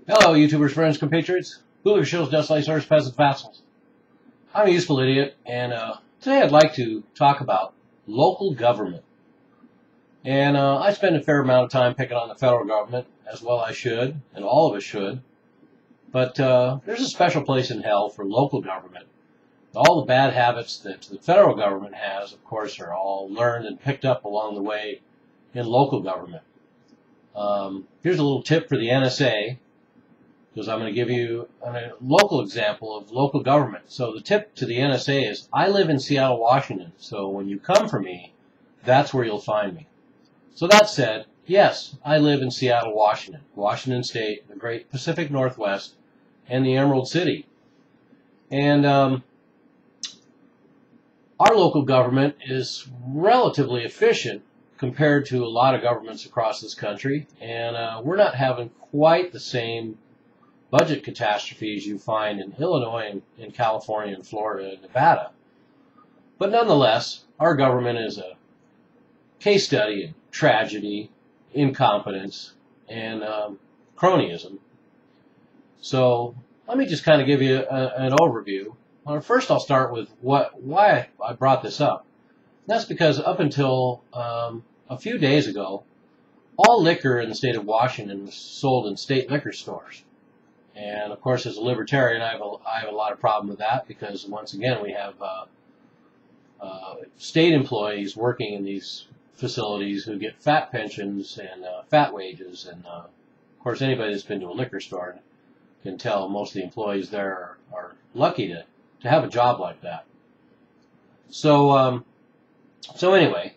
Hello, YouTubers, friends, compatriots, bootlickers, shills, dust slicers, peasants, vassals. I'm a useful idiot, and today I'd like to talk about local government. And I spend a fair amount of time picking on the federal government, as well I should, and all of us should. But there's a special place in hell for local government. All the bad habits that the federal government has, of course, are all learned and picked up along the way in local government. Here's a little tip for the NSA, because I'm going to give you a local example of local government. So the tip to the NSA is, I live in Seattle, Washington, so when you come for me, that's where you'll find me. So that said, yes, I live in Seattle, Washington, Washington State, the great Pacific Northwest, and the Emerald City. And our local government is relatively efficient compared to a lot of governments across this country, and we're not having quite the same budget catastrophes you find in Illinois and in California and Florida and Nevada. But nonetheless, our government is a case study in tragedy, incompetence, and cronyism. So let me just kind of give you an overview. First, I'll start with why I brought this up. That's because up until a few days ago, all liquor in the state of Washington was sold in state liquor stores. And of course, as a libertarian, I have a lot of problem with that, because once again, we have state employees working in these facilities who get fat pensions and fat wages. And of course, anybody that's been to a liquor store can tell most of the employees there are lucky to have a job like that. So anyway,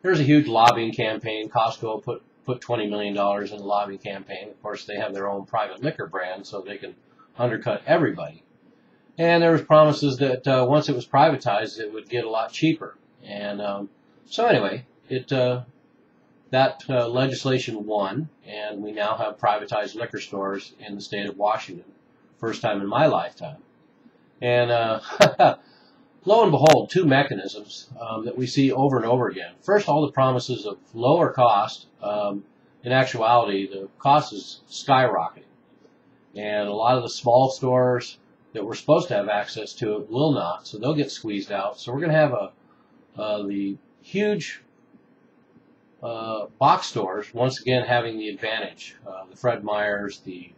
there's a huge lobbying campaign. Costco put $20 million in the lobbying campaign. Of course, they have their own private liquor brand, so they can undercut everybody. And there was promises that once it was privatized, it would get a lot cheaper. And so anyway, that legislation won, and we now have privatized liquor stores in the state of Washington. First time in my lifetime. And lo and behold, two mechanisms that we see over and over again. First, all the promises of lower cost. In actuality, the cost is skyrocketing. And a lot of the small stores that were supposed to have access to it will not, so they'll get squeezed out. So we're going to have the huge box stores, once again, having the advantage. The Fred Meyers, the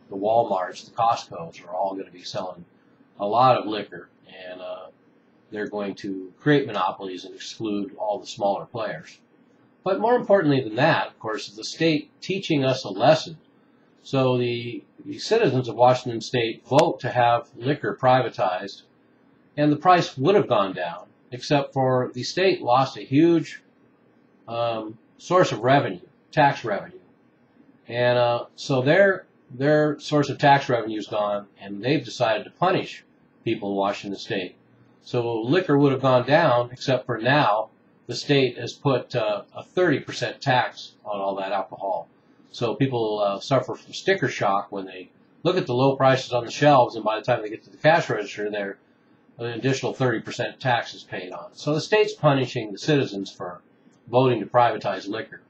Walmarts, the Costcos are all going to be selling a lot of liquor, and they're going to create monopolies and exclude all the smaller players. But more importantly than that, of course, is the state teaching us a lesson. So the citizens of Washington State vote to have liquor privatized, and the price would have gone down, except for the state lost a huge source of revenue, tax revenue. And so their source of tax revenue is gone, and they've decided to punish people in Washington State. So liquor would have gone down, except for now the state has put a 30% tax on all that alcohol. So people suffer from sticker shock when they look at the low prices on the shelves, and by the time they get to the cash register, an additional 30% tax is paid on. So the state's punishing the citizens for voting to privatize liquor.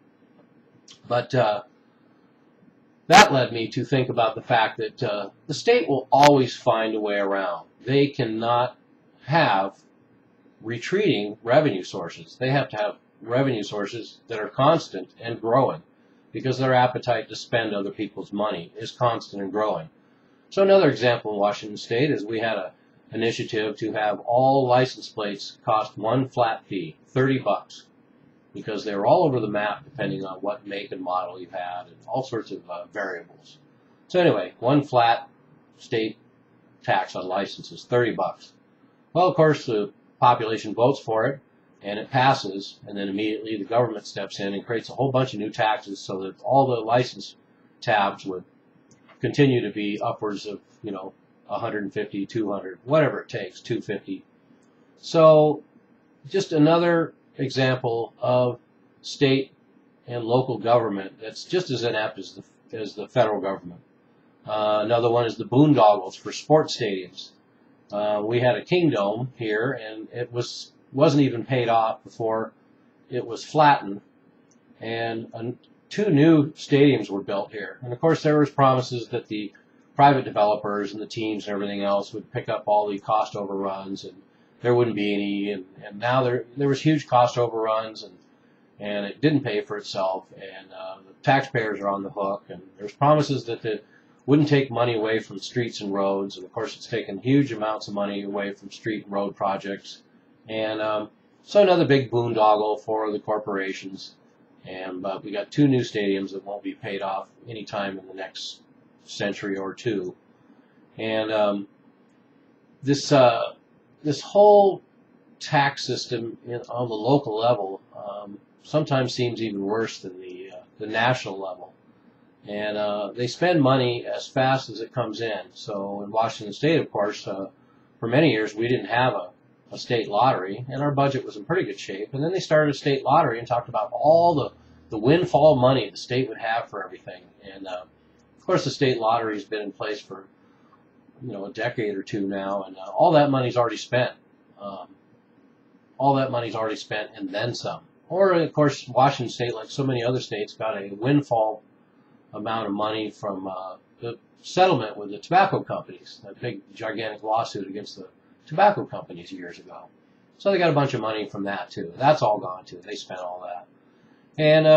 But that led me to think about the fact that the state will always find a way around. They cannot have retreating revenue sources. They have to have revenue sources that are constant and growing, because their appetite to spend other people's money is constant and growing. So another example in Washington State is we had an initiative to have all license plates cost one flat fee, $30, because they were all over the map depending on what make and model you had and all sorts of variables. So anyway, one flat state tax on licenses, $30. Well, of course, the population votes for it, and it passes, and then immediately the government steps in and creates a whole bunch of new taxes so that all the license tabs would continue to be upwards of, 150, 200, whatever it takes, 250. So just another example of state and local government that's just as inept as the federal government. Another one is the boondoggles for sports stadiums. We had a Kingdome here, and it wasn't even paid off before it was flattened. And two new stadiums were built here. And of course there was promises that the private developers and the teams and everything else would pick up all the cost overruns, and there wouldn't be any. And now there was huge cost overruns, and it didn't pay for itself, and the taxpayers are on the hook. And there's promises that it wouldn't take money away from streets and roads, and of course it's taken huge amounts of money away from street and road projects. And so another big boondoggle for the corporations. But we got two new stadiums that won't be paid off anytime in the next century or two. And this whole tax system on the local level sometimes seems even worse than the national level. And they spend money as fast as it comes in. So in Washington State, of course, for many years we didn't have a state lottery, and our budget was in pretty good shape. And then they started a state lottery and talked about all the windfall money the state would have for everything. And of course, the state lottery has been in place for a decade or two now, and all that money's already spent. All that money's already spent, and then some. Or of course, Washington State, like so many other states, got a windfall amount of money from the settlement with the tobacco companies, that big gigantic lawsuit against the tobacco companies years ago. So they got a bunch of money from that too. That's all gone too. They spent all that. And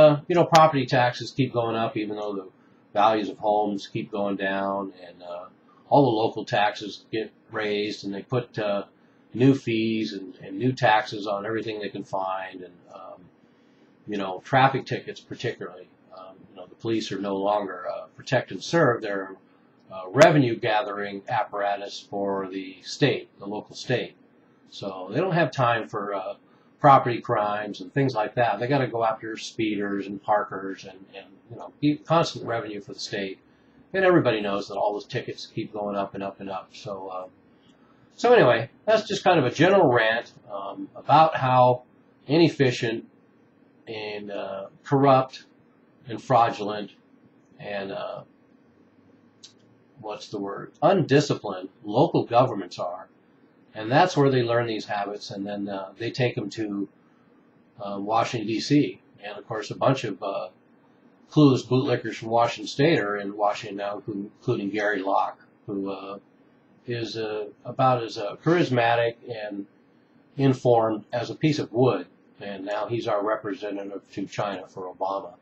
property taxes keep going up, even though the values of homes keep going down, and all the local taxes get raised, and they put new fees and new taxes on everything they can find. And traffic tickets particularly. The police are no longer protect and serve. They're revenue gathering apparatus for the state, the local state. So they don't have time for property crimes and things like that. They got to go after speeders and parkers and constant revenue for the state. And everybody knows that all those tickets keep going up and up and up. So anyway, that's just kind of a general rant about how inefficient and corrupt and fraudulent and undisciplined local governments are. And that's where they learn these habits, and then they take them to Washington, D.C. And of course, a bunch of clueless bootlickers from Washington State are in Washington now, including Gary Locke, who is about as charismatic and informed as a piece of wood. And now he's our representative to China for Obama.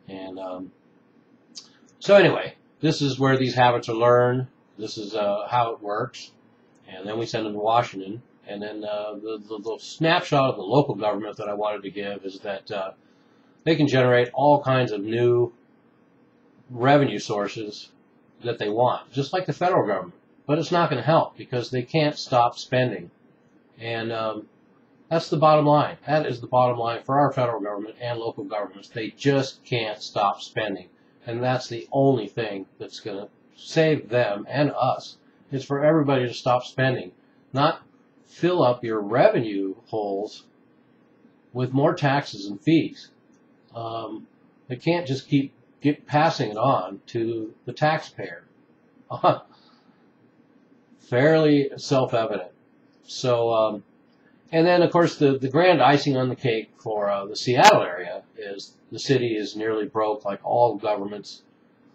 And so anyway, this is where these habits are learned. This is how it works. And then we send them to Washington. And then the snapshot of the local government that I wanted to give is that they can generate all kinds of new revenue sources that they want, just like the federal government. But it's not going to help because they can't stop spending. And that's the bottom line. That is the bottom line for our federal government and local governments. They just can't stop spending. And that's the only thing that's going to save them and us, is for everybody to stop spending, not fill up your revenue holes with more taxes and fees. They can't just keep passing it on to the taxpayer. Fairly self-evident. So, and then, of course, the grand icing on the cake for the Seattle area is the city is nearly broke, like all governments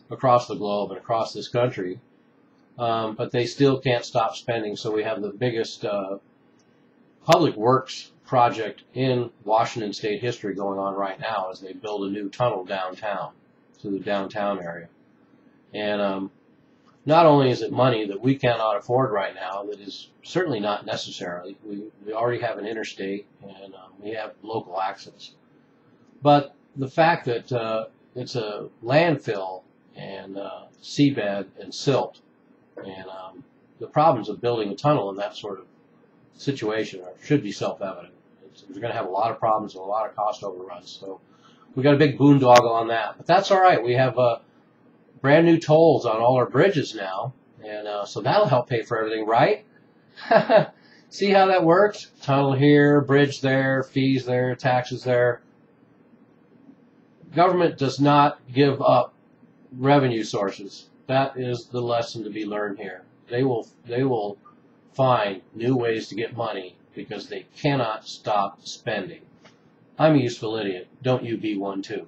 across the globe and across this country. But they still can't stop spending, so we have the biggest public works project in Washington State history going on right now as they build a new tunnel downtown to the downtown area. And not only is it money that we cannot afford right now, that is certainly not necessary. We already have an interstate, and we have local access. But the fact that it's a landfill and seabed and silt, and the problems of building a tunnel in that sort of situation should be self-evident. We're going to have a lot of problems and a lot of cost overruns. So we got a big boondoggle on that. But that's all right. We have brand new tolls on all our bridges now, and so that'll help pay for everything, right? See how that works? Tunnel here, bridge there, fees there, taxes there. Government does not give up revenue sources. That is the lesson to be learned here. They will find new ways to get money because they cannot stop spending. I'm a useful idiot. Don't you be one too.